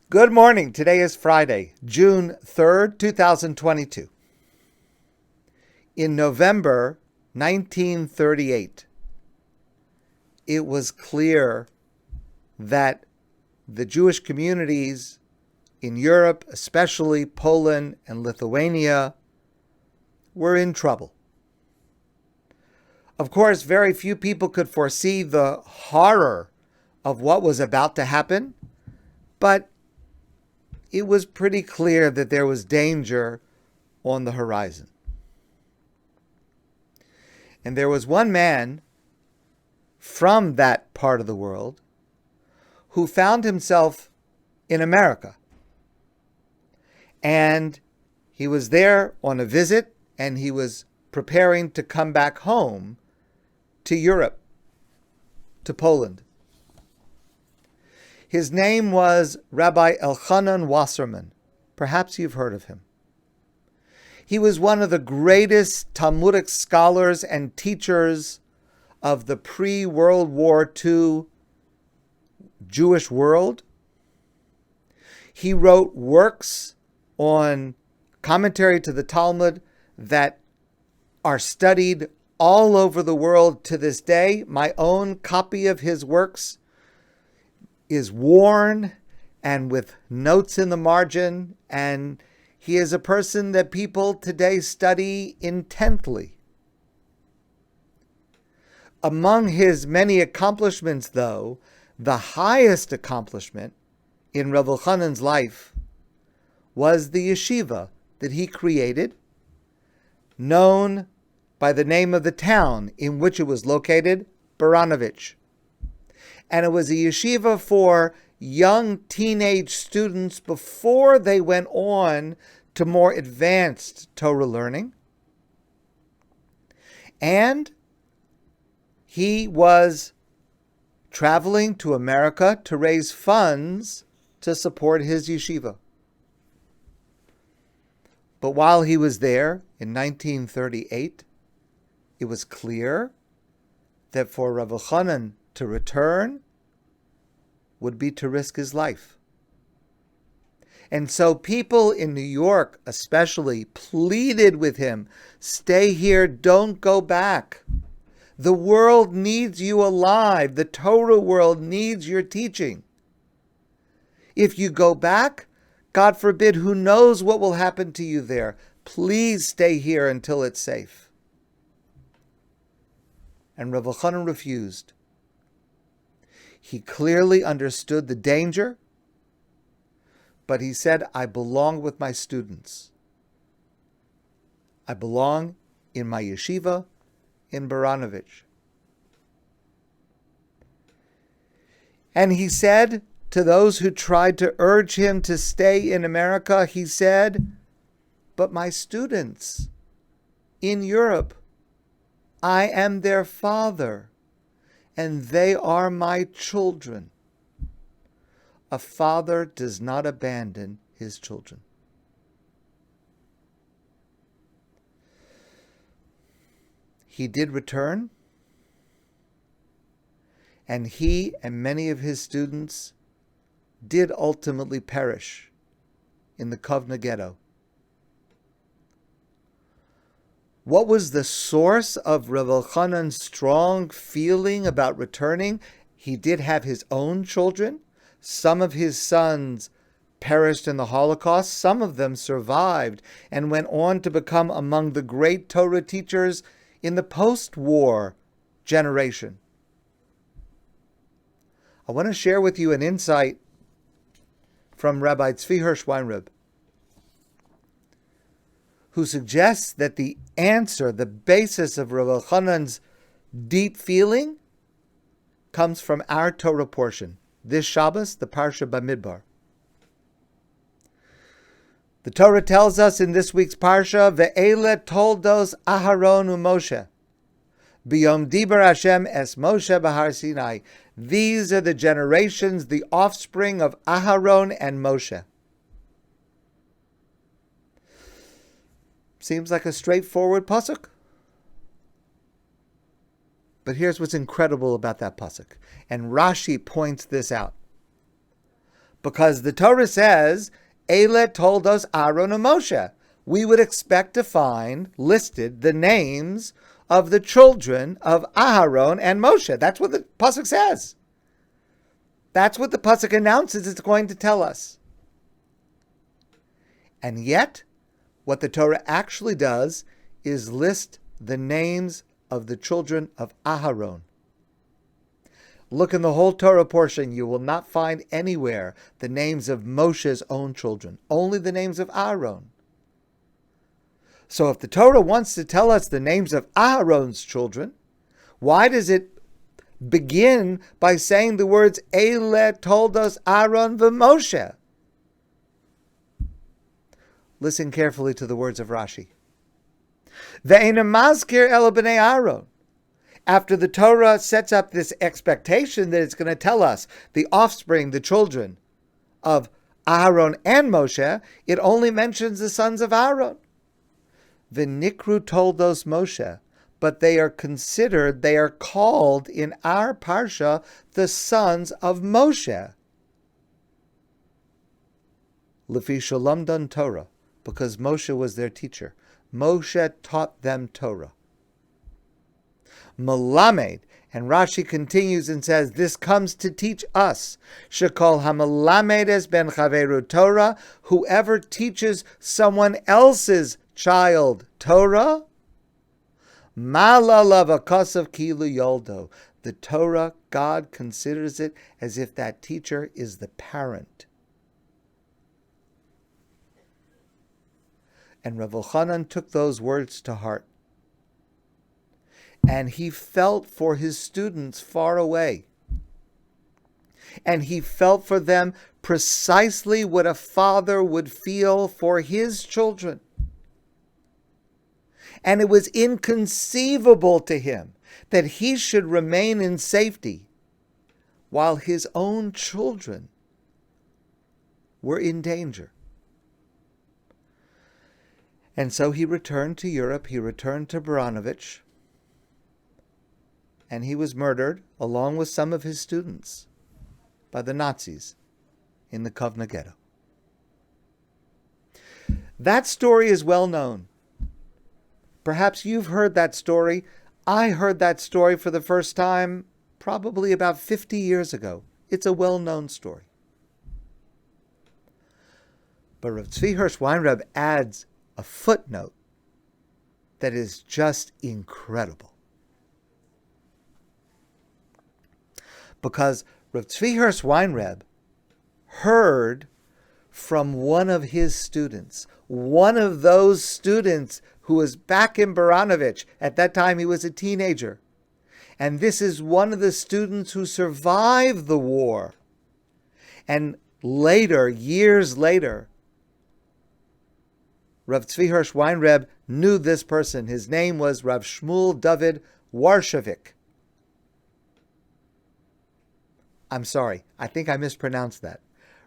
Good morning. Today is Friday, June 3rd, 2022. In November 1938, it was clear that the Jewish communities in Europe, especially Poland and Lithuania, were in trouble. Of course, very few people could foresee the horror of what was about to happen, but it was pretty clear that there was danger on the horizon. And there was one man from that part of the world who found himself in America. And he was there on a visit, and he was preparing to come back home to Europe, to Poland. His name was Rabbi Elchanan Wasserman. Perhaps you've heard of him. He was one of the greatest Talmudic scholars and teachers of the pre-World War II Jewish world. He wrote works on commentary to the Talmud that are studied all over the world to this day. My own copy of his works is worn and with notes in the margin, and he is a person that people today study intently. Among his many accomplishments, though, the highest accomplishment in Revolcanons' life was the yeshiva that he created, known by the name of the town in which it was located, Baranovich. And it was a yeshiva for young teenage students before they went on to more advanced Torah learning. And he was traveling to America to raise funds to support his yeshiva. But while he was there in 1938, it was clear that for Revolcanon to return would be to risk his life. And so people in New York especially pleaded with him, stay here, don't go back. The world needs you alive. The Torah world needs your teaching. If you go back, God forbid, who knows what will happen to you there. Please stay here until it's safe. And Revolcanon refused. He clearly understood the danger, but he said, I belong with my students. I belong in my yeshiva in Baranovich. And he said to those who tried to urge him to stay in America, he said, but my students in Europe, I am their father, and they are my children. A father does not abandon his children. He did return, and he and many of his students did ultimately perish in the Kovna ghetto. What was the source of Revolcanon's strong feeling about returning? He did have his own children. Some of his sons perished in the Holocaust. Some of them survived and went on to become among the great Torah teachers in the post-war generation. I want to share with you an insight from Rabbi Tzvi Hersh Weinreb, who suggests that the answer, the basis of Revolcanon's deep feeling, comes from our Torah portion. This Shabbos, the Parsha Bamidbar. The Torah tells us in this week's Parsha, Ve'ele toldos Aharon u'Moshe, b'yom diber Hashem es Moshe b'Har Sinai. These are the generations, the offspring of Aharon and Moshe. Seems like a straightforward pasuk. But here's what's incredible about that pasuk. And Rashi points this out. Because the Torah says, Ele told us Aaron and Moshe. We would expect to find listed the names of the children of Aharon and Moshe. That's what the pasuk says. That's what the pasuk announces it's going to tell us. And yet, what the Torah actually does is list the names of the children of Aharon. Look in the whole Torah portion, you will not find anywhere the names of Moshe's own children, only the names of Aaron. So if the Torah wants to tell us the names of Aharon's children, why does it begin by saying the words, Ele told us Aaron v'Moshe? Listen carefully to the words of Rashi. Ve'ena mazkir el b'nei Aaron. After the Torah sets up this expectation that it's going to tell us the offspring, the children of Aharon and Moshe, it only mentions the sons of Aaron. V'nikru told those Moshe, but they are called in our parsha the sons of Moshe. Lefi shalamdan Torah, because Moshe was their teacher. Moshe taught them Torah. Melamed, and Rashi continues and says, this comes to teach us, Shekol hamelamed es ben chaveru Torah, whoever teaches someone else's child Torah, malala v'kasav kilu yoldo. The Torah, God considers it as if that teacher is the parent. And Revolcanon took those words to heart. And he felt for his students far away. And he felt for them precisely what a father would feel for his children. And it was inconceivable to him that he should remain in safety while his own children were in danger. And so he returned to Europe, he returned to Baranovich, and he was murdered, along with some of his students, by the Nazis in the Kovna ghetto. That story is well known. Perhaps you've heard that story. I heard that story for the first time probably about 50 years ago. It's a well-known story. But Rabbi Tzvi Hersh Weinreb adds a footnote that is just incredible. Because Rabbi Tzvi Hersh Weinreb heard from one of his students, one of those students who was back in Baranovich. At that time, he was a teenager. And this is one of the students who survived the war. And later, years later, Rav Tzvi Hersh Weinreb knew this person. His name was Rav Shmuel David Warshavik. I'm sorry, I think I mispronounced that.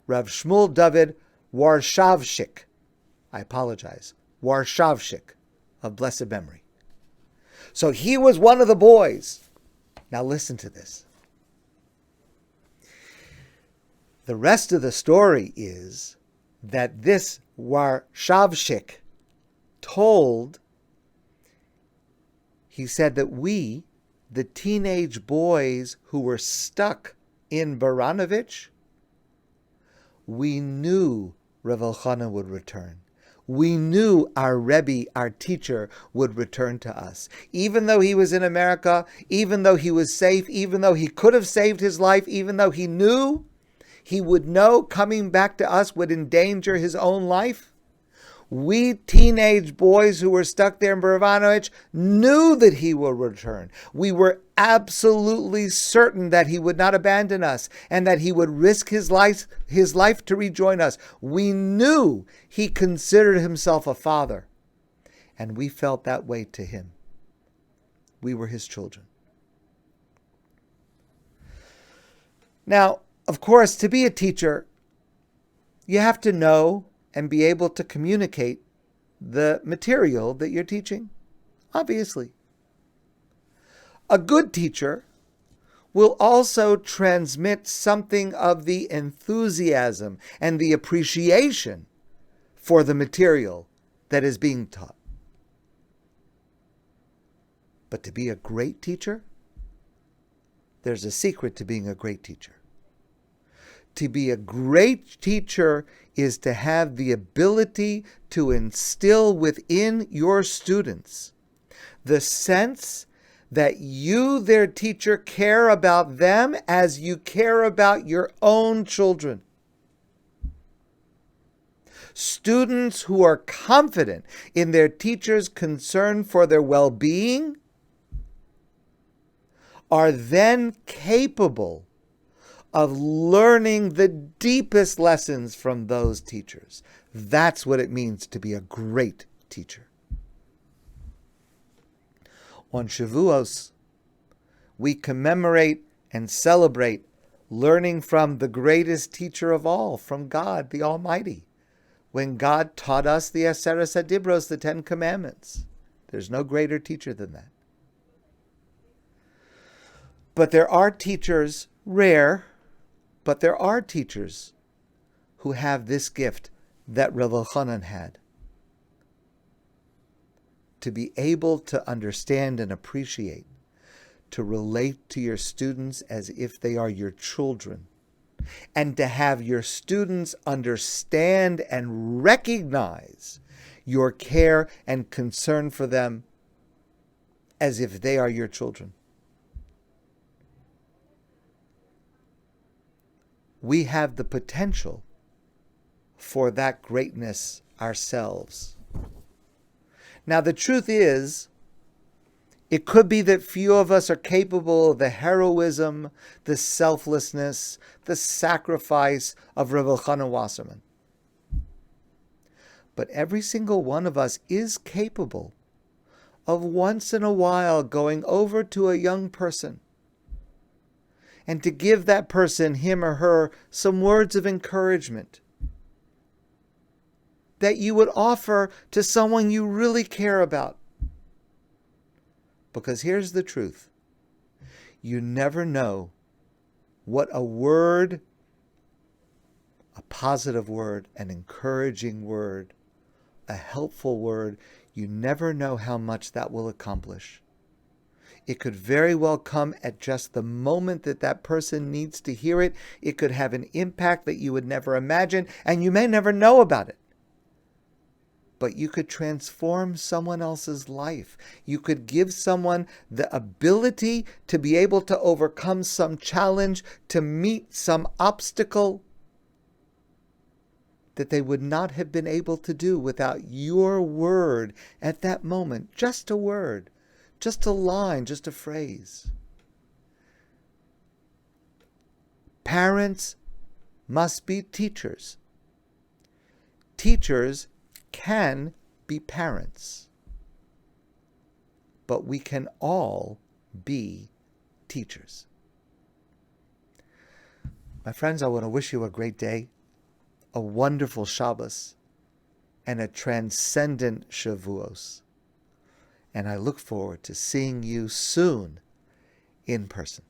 Rav Shmuel David Warshavshik. I apologize. Warshavshik, of blessed memory. So he was one of the boys. Now listen to this. The rest of the story is that this Warshavshik he said that we, the teenage boys who were stuck in Baranovich, we knew Revolcanons would return. We knew our Rebbe, our teacher, would return to us. Even though he was in America, even though he was safe, even though he could have saved his life, even though he knew he would know coming back to us would endanger his own life, we teenage boys who were stuck there in Baranovich knew that he will return. We were absolutely certain that he would not abandon us and that he would risk his life to rejoin us. We knew he considered himself a father, and we felt that way to him. We were his children. Now, of course, to be a teacher, you have to know and be able to communicate the material that you're teaching, obviously. A good teacher will also transmit something of the enthusiasm and the appreciation for the material that is being taught. But to be a great teacher, there's a secret to being a great teacher. To be a great teacher is to have the ability to instill within your students the sense that you, their teacher, care about them as you care about your own children. Students who are confident in their teacher's concern for their well-being are then capable of learning the deepest lessons from those teachers. That's what it means to be a great teacher. On Shavuos, we commemorate and celebrate learning from the greatest teacher of all, from God, the Almighty, when God taught us the Aseret HaDibros, the 10 Commandments. There's no greater teacher than that. But there are teachers, rare, but there are teachers who have this gift that Revolcanon had, to be able to understand and appreciate, to relate to your students as if they are your children, and to have your students understand and recognize your care and concern for them as if they are your children. We have the potential for that greatness ourselves. Now, the truth is, it could be that few of us are capable of the heroism, the selflessness, the sacrifice of Rabbi Elchanan Wasserman. But every single one of us is capable of once in a while going over to a young person and to give that person, him or her, some words of encouragement that you would offer to someone you really care about. Because here's the truth. You never know what a word, a positive word, an encouraging word, a helpful word, you never know how much that will accomplish. It could very well come at just the moment that that person needs to hear it. It could have an impact that you would never imagine, and you may never know about it. But you could transform someone else's life. You could give someone the ability to be able to overcome some challenge, to meet some obstacle that they would not have been able to do without your word at that moment. Just a word, just a line, just a phrase. Parents must be teachers. Teachers can be parents, but we can all be teachers. My friends, I want to wish you a great day, a wonderful Shabbos, and a transcendent Shavuos. And I look forward to seeing you soon in person.